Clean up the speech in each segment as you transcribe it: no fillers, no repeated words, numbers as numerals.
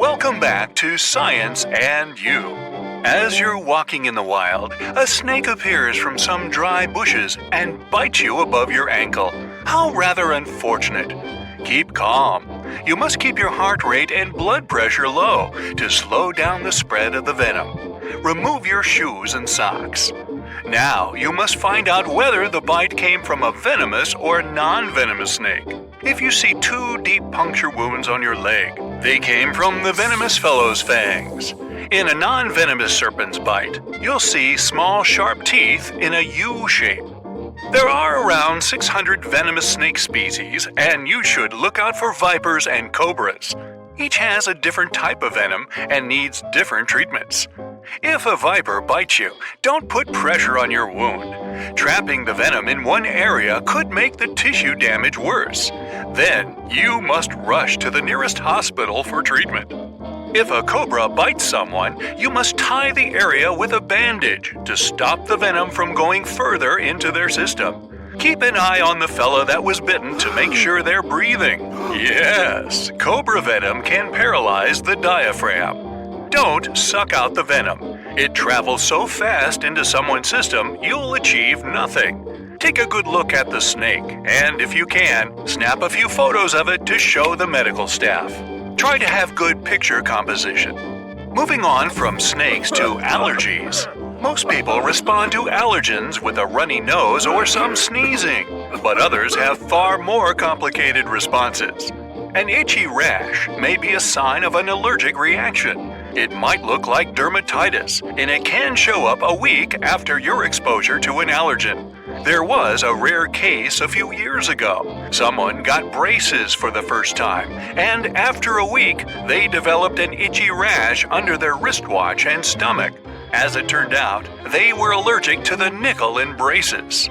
Welcome back to Science and You. As you're walking in the wild, a snake appears from some dry bushes and bites you above your ankle. How rather unfortunate. Keep calm. You must keep your heart rate and blood pressure low to slow down the spread of the venom. Remove your shoes and socks. Now, you must find out whether the bite came from a venomous or non-venomous snake. If you see 2 deep puncture wounds on your leg, they came from the venomous fellow's fangs. In a non-venomous serpent's bite, you'll see small sharp teeth in a U shape. There are around 600 venomous snake species, and you should look out for vipers and cobras. Each has a different type of venom and needs different treatments. If a viper bites you, don't put pressure on your wound. Trapping the venom in one area could make the tissue damage worse. Then, you must rush to the nearest hospital for treatment. If a cobra bites someone, you must tie the area with a bandage to stop the venom from going further into their system. Keep an eye on the fella that was bitten to make sure they're breathing. Yes, cobra venom can paralyze the diaphragm. Don't suck out the venom. It travels so fast into someone's system, you'll achieve nothing. Take a good look at the snake, and if you can, snap a few photos of it to show the medical staff. Try to have good picture composition. Moving on from snakes to allergies. Most people respond to allergens with a runny nose or some sneezing, but others have far more complicated responses. An itchy rash may be a sign of an allergic reaction. It might look like dermatitis, and it can show up a week after your exposure to an allergen. There was a rare case a few years ago. Someone got braces for the first time, and after a week, they developed an itchy rash under their wristwatch and stomach. As it turned out, they were allergic to the nickel in braces.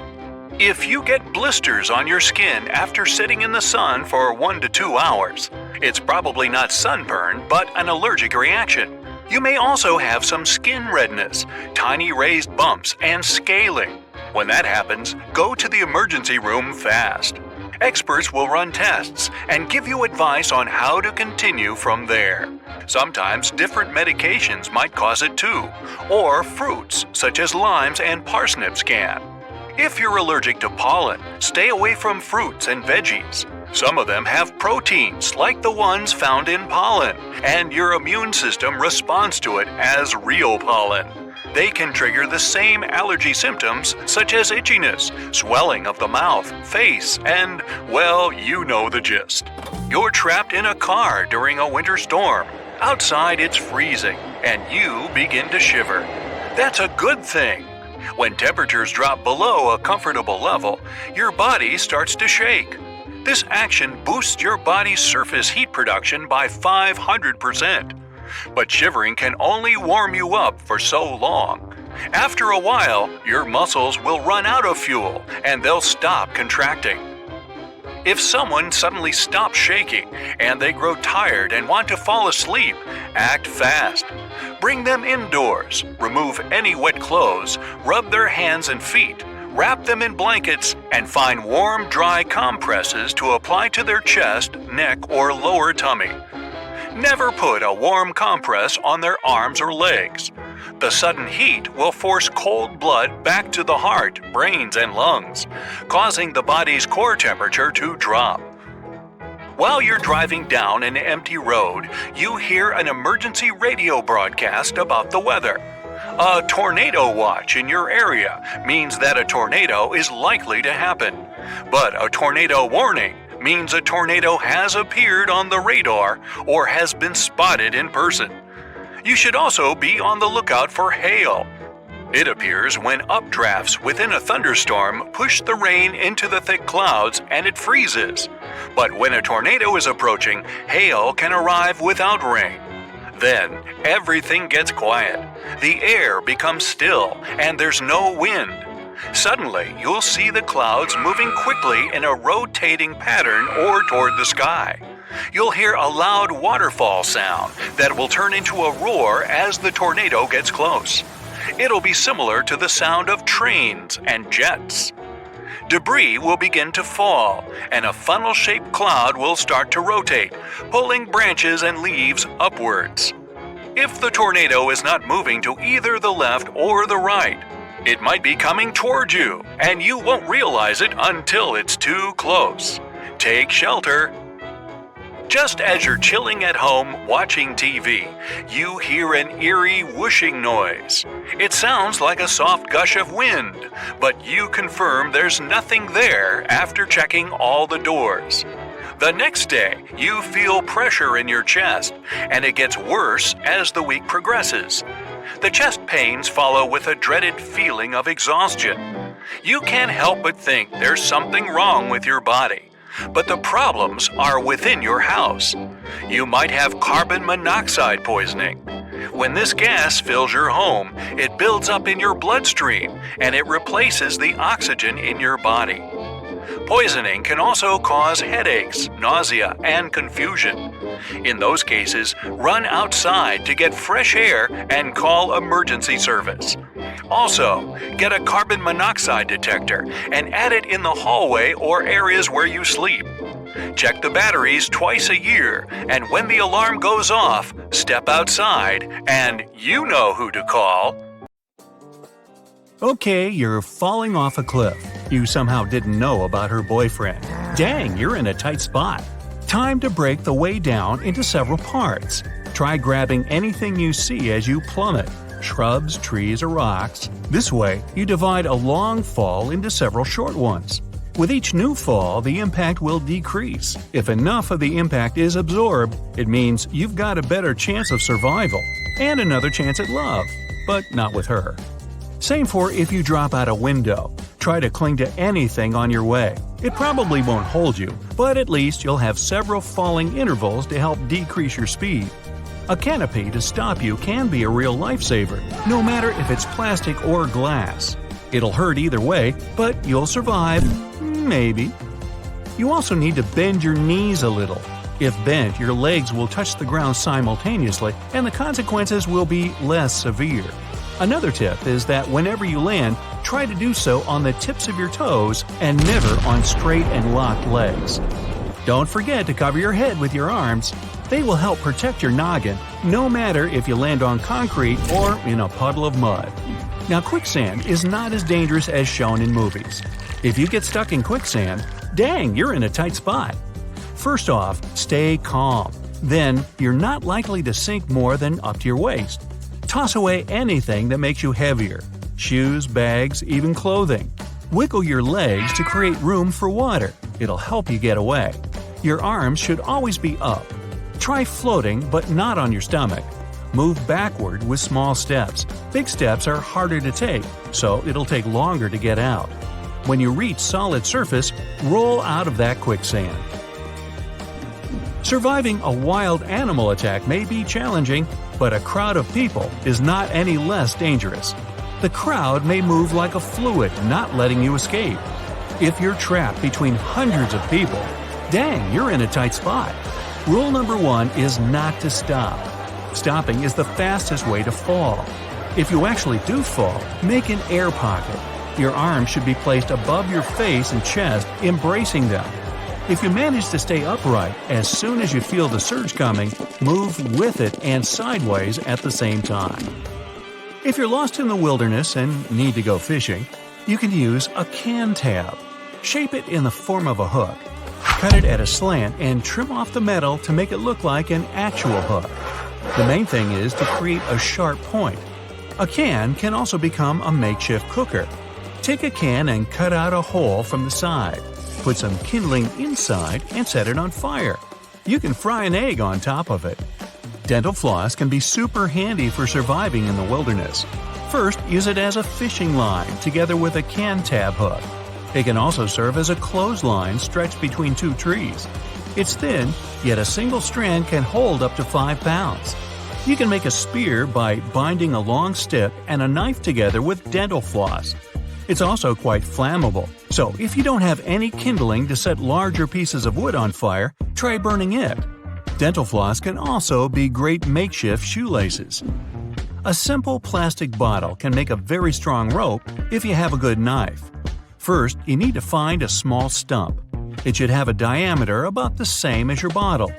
If you get blisters on your skin after sitting in the sun for 1 to 2 hours, it's probably not sunburn, but an allergic reaction. You may also have some skin redness, tiny raised bumps, and scaling. When that happens, go to the emergency room fast. Experts will run tests and give you advice on how to continue from there. Sometimes different medications might cause it too, or fruits such as limes and parsnips can. If you're allergic to pollen, stay away from fruits and veggies. Some of them have proteins like the ones found in pollen, and your immune system responds to it as real pollen. They can trigger the same allergy symptoms such as itchiness, swelling of the mouth, face, and, well, you know the gist. You're trapped in a car during a winter storm. Outside it's freezing, and you begin to shiver. That's a good thing. When temperatures drop below a comfortable level, your body starts to shake. This action boosts your body's surface heat production by 500%. But shivering can only warm you up for so long. After a while, your muscles will run out of fuel and they'll stop contracting. If someone suddenly stops shaking and they grow tired and want to fall asleep, act fast. Bring them indoors, remove any wet clothes, rub their hands and feet, wrap them in blankets, and find warm, dry compresses to apply to their chest, neck, or lower tummy. Never put a warm compress on their arms or legs. The sudden heat will force cold blood back to the heart, brains, and lungs, causing the body's core temperature to drop. While you're driving down an empty road, you hear an emergency radio broadcast about the weather. A tornado watch in your area means that a tornado is likely to happen. But a tornado warning means a tornado has appeared on the radar or has been spotted in person. You should also be on the lookout for hail. It appears when updrafts within a thunderstorm push the rain into the thick clouds and it freezes. But when a tornado is approaching, hail can arrive without rain. Then, everything gets quiet. The air becomes still, and there's no wind. Suddenly, you'll see the clouds moving quickly in a rotating pattern or toward the sky. You'll hear a loud waterfall sound that will turn into a roar as the tornado gets close. It'll be similar to the sound of trains and jets. Debris will begin to fall, and a funnel-shaped cloud will start to rotate, pulling branches and leaves upwards. If the tornado is not moving to either the left or the right, it might be coming toward you, and you won't realize it until it's too close. Take shelter. Just as you're chilling at home watching TV, you hear an eerie whooshing noise. It sounds like a soft gush of wind, but you confirm there's nothing there after checking all the doors. The next day, you feel pressure in your chest, and it gets worse as the week progresses. The chest pains follow with a dreaded feeling of exhaustion. You can't help but think there's something wrong with your body. But the problems are within your house. You might have carbon monoxide poisoning. When this gas fills your home, it builds up in your bloodstream and it replaces the oxygen in your body. Poisoning can also cause headaches, nausea, and confusion. In those cases, run outside to get fresh air and call emergency service. Also, get a carbon monoxide detector and add it in the hallway or areas where you sleep. Check the batteries twice a year, and when the alarm goes off, step outside and you know who to call. Okay, you're falling off a cliff. You somehow didn't know about her boyfriend. Dang, you're in a tight spot. Time to break the way down into several parts. Try grabbing anything you see as you plummet. Shrubs, trees, or rocks. This way, you divide a long fall into several short ones. With each new fall, the impact will decrease. If enough of the impact is absorbed, it means you've got a better chance of survival and another chance at love, but not with her. Same for if you drop out a window. Try to cling to anything on your way. It probably won't hold you, but at least you'll have several falling intervals to help decrease your speed. A canopy to stop you can be a real lifesaver, no matter if it's plastic or glass. It'll hurt either way, but you'll survive. Maybe. You also need to bend your knees a little. If bent, your legs will touch the ground simultaneously, and the consequences will be less severe. Another tip is that whenever you land, try to do so on the tips of your toes and never on straight and locked legs. Don't forget to cover your head with your arms. They will help protect your noggin, no matter if you land on concrete or in a puddle of mud. Now, quicksand is not as dangerous as shown in movies. If you get stuck in quicksand, dang, you're in a tight spot. First off, stay calm. Then, you're not likely to sink more than up to your waist. Toss away anything that makes you heavier – shoes, bags, even clothing. Wiggle your legs to create room for water. It'll help you get away. Your arms should always be up. Try floating, but not on your stomach. Move backward with small steps. Big steps are harder to take, so it'll take longer to get out. When you reach solid surface, roll out of that quicksand. Surviving a wild animal attack may be challenging, but a crowd of people is not any less dangerous. The crowd may move like a fluid, not letting you escape. If you're trapped between hundreds of people, dang, you're in a tight spot. Rule number 1 is not to stop. Stopping is the fastest way to fall. If you actually do fall, make an air pocket. Your arms should be placed above your face and chest, embracing them. If you manage to stay upright, as soon as you feel the surge coming, move with it and sideways at the same time. If you're lost in the wilderness and need to go fishing, you can use a can tab. Shape it in the form of a hook. Cut it at a slant and trim off the metal to make it look like an actual hook. The main thing is to create a sharp point. A can can also become a makeshift cooker. Take a can and cut out a hole from the side. Put some kindling inside and set it on fire. You can fry an egg on top of it. Dental floss can be super handy for surviving in the wilderness. First, use it as a fishing line together with a can tab hook. It can also serve as a clothesline stretched between 2 trees. It's thin, yet a single strand can hold up to 5 pounds. You can make a spear by binding a long stick and a knife together with dental floss. It's also quite flammable, so if you don't have any kindling to set larger pieces of wood on fire, try burning it. Dental floss can also be great makeshift shoelaces. A simple plastic bottle can make a very strong rope if you have a good knife. First, you need to find a small stump. It should have a diameter about the same as your bottle.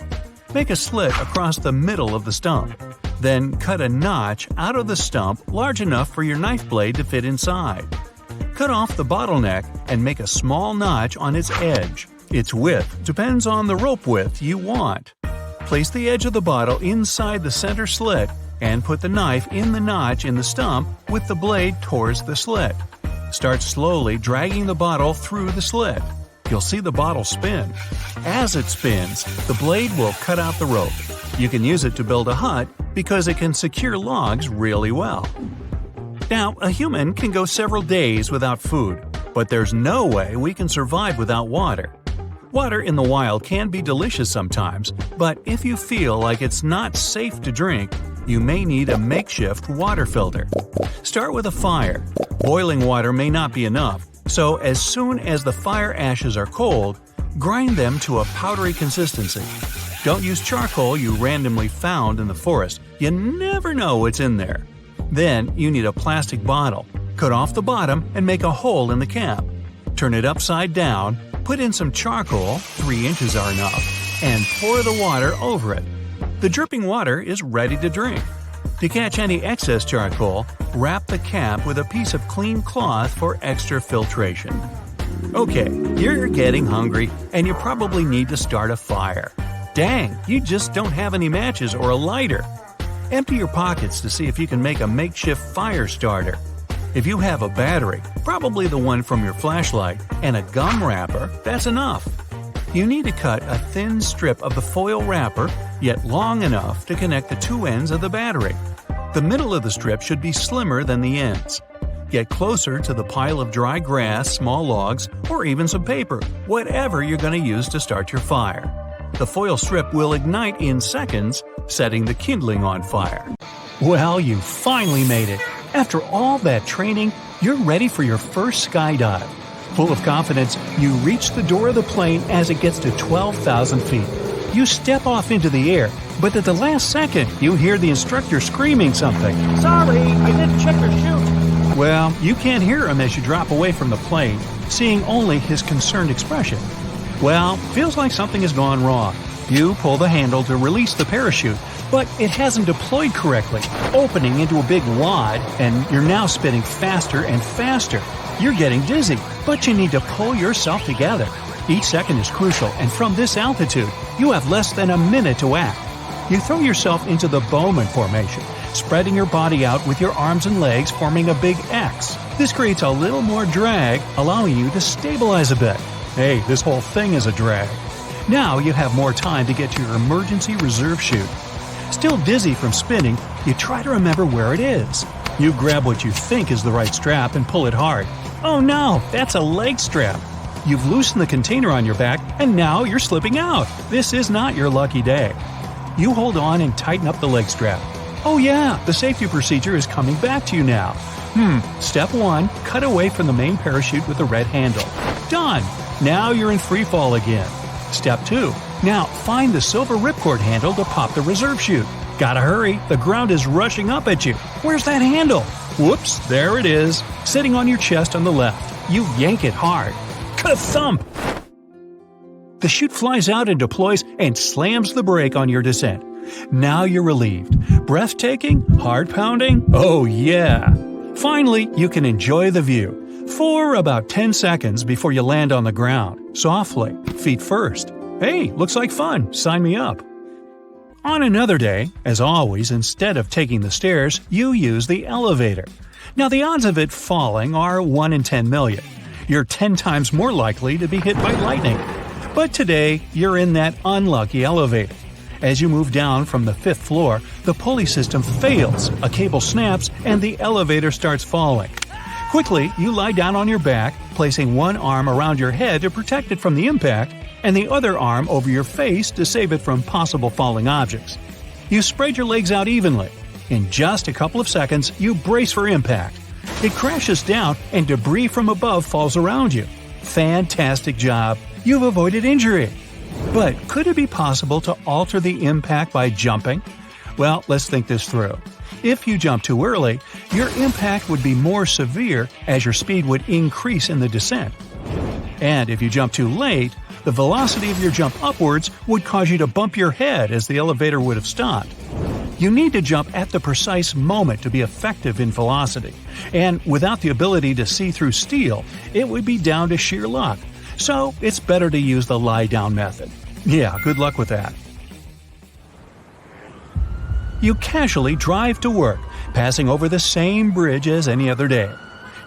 Make a slit across the middle of the stump. Then cut a notch out of the stump large enough for your knife blade to fit inside. Cut off the bottleneck and make a small notch on its edge. Its width depends on the rope width you want. Place the edge of the bottle inside the center slit and put the knife in the notch in the stump with the blade towards the slit. Start slowly dragging the bottle through the slit. You'll see the bottle spin. As it spins, the blade will cut out the rope. You can use it to build a hut because it can secure logs really well. Now, a human can go several days without food, but there's no way we can survive without water. Water in the wild can be delicious sometimes, but if you feel like it's not safe to drink, you may need a makeshift water filter. Start with a fire. Boiling water may not be enough, so as soon as the fire ashes are cold, grind them to a powdery consistency. Don't use charcoal you randomly found in the forest. You never know what's in there. Then you need a plastic bottle. Cut off the bottom and make a hole in the cap. Turn it upside down, put in some charcoal, 3 inches are enough, and pour the water over it. The dripping water is ready to drink. To catch any excess charcoal, wrap the cap with a piece of clean cloth for extra filtration. Okay, you're getting hungry and you probably need to start a fire. Dang, you just don't have any matches or a lighter. Empty your pockets to see if you can make a makeshift fire starter. If you have a battery, probably the one from your flashlight, and a gum wrapper, that's enough. You need to cut a thin strip of the foil wrapper, yet long enough to connect the 2 ends of the battery. The middle of the strip should be slimmer than the ends. Get closer to the pile of dry grass, small logs, or even some paper, whatever you're going to use to start your fire. The foil strip will ignite in seconds, setting the kindling on fire. Well, you finally made it. After all that training, you're ready for your first skydive. Full of confidence, you reach the door of the plane as it gets to 12,000 feet. You step off into the air, but at the last second, you hear the instructor screaming something. Sorry, I didn't check your chute. Well, you can't hear him as you drop away from the plane, seeing only his concerned expression. Well, feels like something has gone wrong. You pull the handle to release the parachute, but it hasn't deployed correctly, opening into a big wad, and you're now spinning faster and faster. You're getting dizzy, but you need to pull yourself together. Each second is crucial, and from this altitude, you have less than a minute to act. You throw yourself into the Bowman formation, spreading your body out with your arms and legs forming a big X. This creates a little more drag, allowing you to stabilize a bit. Hey, this whole thing is a drag. Now you have more time to get to your emergency reserve chute. Still dizzy from spinning, you try to remember where it is. You grab what you think is the right strap and pull it hard. Oh no, that's a leg strap. You've loosened the container on your back and now you're slipping out. This is not your lucky day. You hold on and tighten up the leg strap. Oh yeah, the safety procedure is coming back to you now. Step 1, cut away from the main parachute with the red handle. Done! Now you're in free fall again. Step 2. Now find the silver ripcord handle to pop the reserve chute. Gotta hurry, the ground is rushing up at you. Where's that handle? Whoops, there it is, sitting on your chest on the left. You yank it hard. Ka-thump! The chute flies out and deploys and slams the brake on your descent. Now you're relieved. Breathtaking? Heart pounding? Oh yeah! Finally, you can enjoy the view. For about 10 seconds before you land on the ground, softly, feet first. Hey, looks like fun, sign me up. On another day, as always, instead of taking the stairs, you use the elevator. Now the odds of it falling are 1 in 10 million. You're 10 times more likely to be hit by lightning. But today, you're in that unlucky elevator. As you move down from the 5th floor, the pulley system fails, a cable snaps, and the elevator starts falling. Quickly, you lie down on your back, placing one arm around your head to protect it from the impact, and the other arm over your face to save it from possible falling objects. You spread your legs out evenly. In just a couple of seconds, you brace for impact. It crashes down, and debris from above falls around you. Fantastic job! You've avoided injury. But could it be possible to alter the impact by jumping? Well, let's think this through. If you jump too early, your impact would be more severe as your speed would increase in the descent. And if you jump too late, the velocity of your jump upwards would cause you to bump your head as the elevator would have stopped. You need to jump at the precise moment to be effective in velocity, and without the ability to see through steel, it would be down to sheer luck. So it's better to use the lie-down method. Yeah, good luck with that. You casually drive to work, passing over the same bridge as any other day.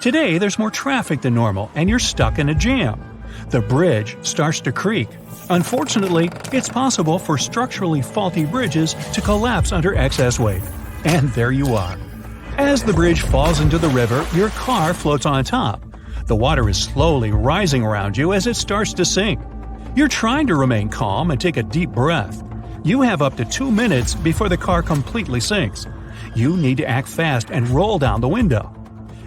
Today there's more traffic than normal and you're stuck in a jam. The bridge starts to creak. Unfortunately, it's possible for structurally faulty bridges to collapse under excess weight. And there you are. As the bridge falls into the river, your car floats on top. The water is slowly rising around you as it starts to sink. You're trying to remain calm and take a deep breath. You have up to 2 minutes before the car completely sinks. You need to act fast and roll down the window.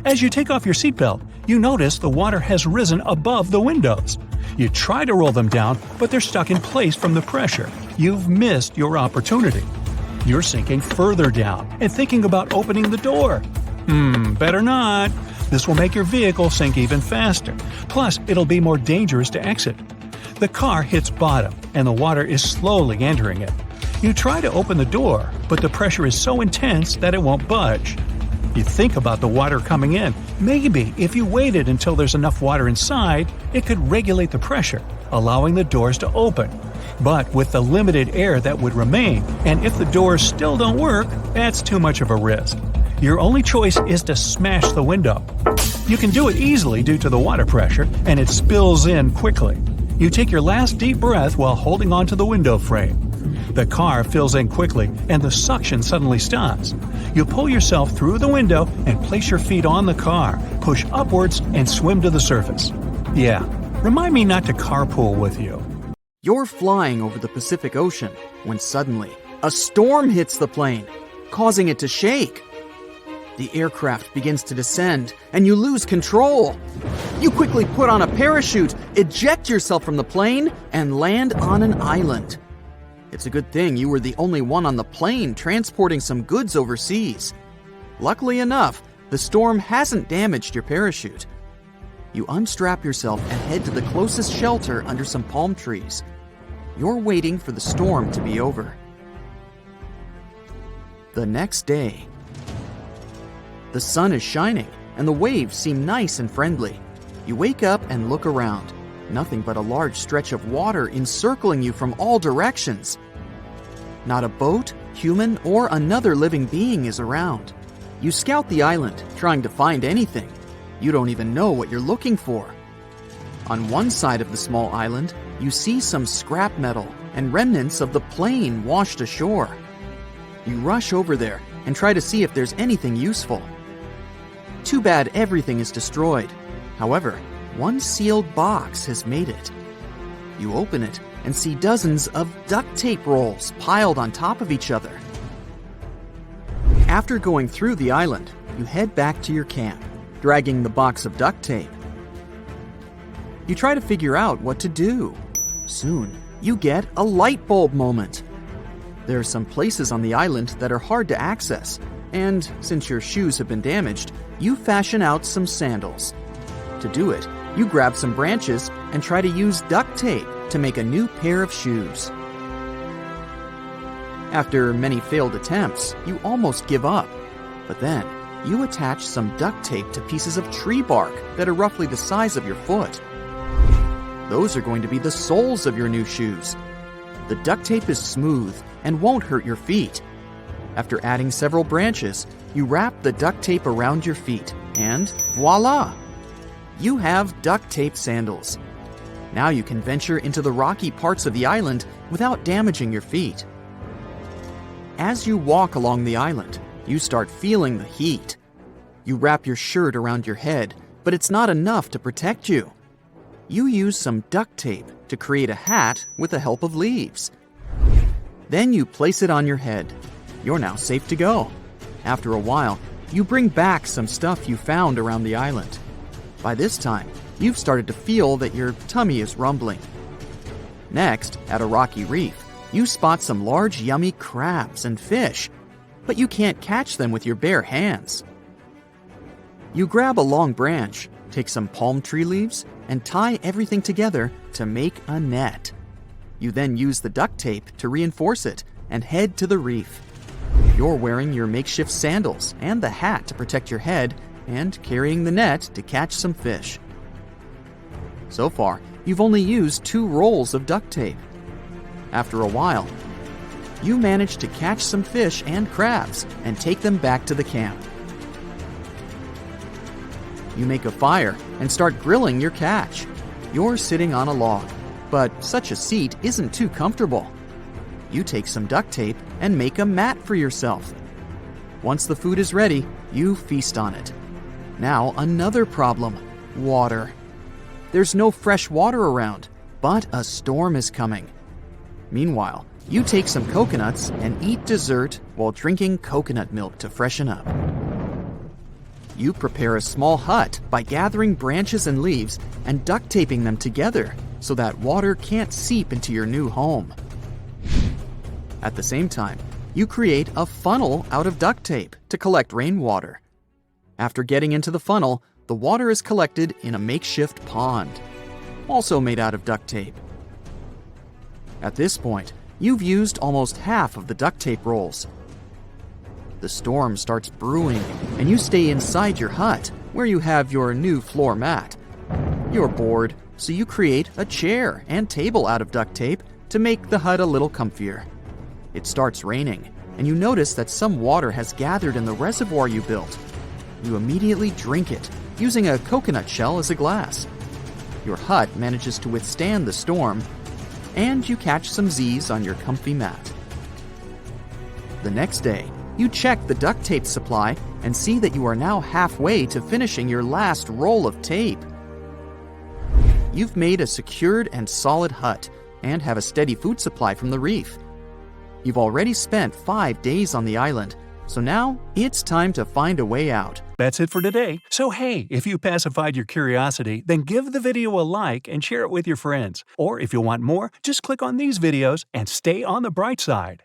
As you take off your seatbelt, you notice the water has risen above the windows. You try to roll them down, but they're stuck in place from the pressure. You've missed your opportunity. You're sinking further down and thinking about opening the door. Better not. This will make your vehicle sink even faster. Plus, it'll be more dangerous to exit. The car hits bottom, and the water is slowly entering it. You try to open the door, but the pressure is so intense that it won't budge. You think about the water coming in. Maybe if you waited until there's enough water inside, it could regulate the pressure, allowing the doors to open. But with the limited air that would remain, and if the doors still don't work, that's too much of a risk. Your only choice is to smash the window. You can do it easily due to the water pressure, and it spills in quickly. You take your last deep breath while holding onto the window frame. The car fills in quickly, and the suction suddenly stops. You pull yourself through the window and place your feet on the car, push upwards, and swim to the surface. Yeah, remind me not to carpool with you. You're flying over the Pacific Ocean when suddenly a storm hits the plane, causing it to shake. The aircraft begins to descend, and you lose control. You quickly put on a parachute, eject yourself from the plane, and land on an island. It's a good thing you were the only one on the plane transporting some goods overseas. Luckily enough, the storm hasn't damaged your parachute. You unstrap yourself and head to the closest shelter under some palm trees. You're waiting for the storm to be over. The next day, the sun is shining and the waves seem nice and friendly. You wake up and look around. Nothing but a large stretch of water encircling you from all directions. Not a boat, human, or another living being is around. You scout the island, trying to find anything. You don't even know what you're looking for. On one side of the small island, you see some scrap metal and remnants of the plane washed ashore. You rush over there and try to see if there's anything useful. Too bad everything is destroyed. However, one sealed box has made it. You open it and see dozens of duct tape rolls piled on top of each other. After going through the island, you head back to your camp, dragging the box of duct tape. You try to figure out what to do. Soon, you get a light bulb moment. There are some places on the island that are hard to access, and since your shoes have been damaged, you fashion out some sandals. To do it, you grab some branches and try to use duct tape to make a new pair of shoes. After many failed attempts, you almost give up. But then, you attach some duct tape to pieces of tree bark that are roughly the size of your foot. Those are going to be the soles of your new shoes. The duct tape is smooth and won't hurt your feet. After adding several branches, you wrap the duct tape around your feet, and voila! You have duct tape sandals. Now you can venture into the rocky parts of the island without damaging your feet. As you walk along the island, you start feeling the heat. You wrap your shirt around your head, but it's not enough to protect you. You use some duct tape to create a hat with the help of leaves. Then you place it on your head. You're now safe to go. After a while, you bring back some stuff you found around the island. By this time, you've started to feel that your tummy is rumbling. Next, at a rocky reef, you spot some large yummy crabs and fish. but you can't catch them with your bare hands. You grab a long branch, take some palm tree leaves, and tie everything together to make a net. You then use the duct tape to reinforce it and head to the reef. You're wearing your makeshift sandals and the hat to protect your head and carrying the net to catch some fish. So far, you've only used 2 rolls of duct tape. After a while, you manage to catch some fish and crabs and take them back to the camp. You make a fire and start grilling your catch. You're sitting on a log, but such a seat isn't too comfortable. You take some duct tape and make a mat for yourself. Once the food is ready, you feast on it. Now another problem: water. There's no fresh water around, but a storm is coming. Meanwhile, you take some coconuts and eat dessert while drinking coconut milk to freshen up. You prepare a small hut by gathering branches and leaves and duct taping them together so that water can't seep into your new home. At the same time, you create a funnel out of duct tape to collect rainwater. After getting into the funnel, the water is collected in a makeshift pond, also made out of duct tape. At this point, you've used almost half of the duct tape rolls. The storm starts brewing, and you stay inside your hut, where you have your new floor mat. You're bored, so you create a chair and table out of duct tape to make the hut a little comfier. It starts raining, and you notice that some water has gathered in the reservoir you built. You immediately drink it, using a coconut shell as a glass. Your hut manages to withstand the storm, and you catch some Z's on your comfy mat. The next day, you check the duct tape supply and see that you are now halfway to finishing your last roll of tape. You've made a secured and solid hut and have a steady food supply from the reef. You've already spent 5 days on the island, so now it's time to find a way out. That's it for today. So hey, if you pacified your curiosity, then give the video a like and share it with your friends. Or if you want more, just click on these videos and stay on the bright side.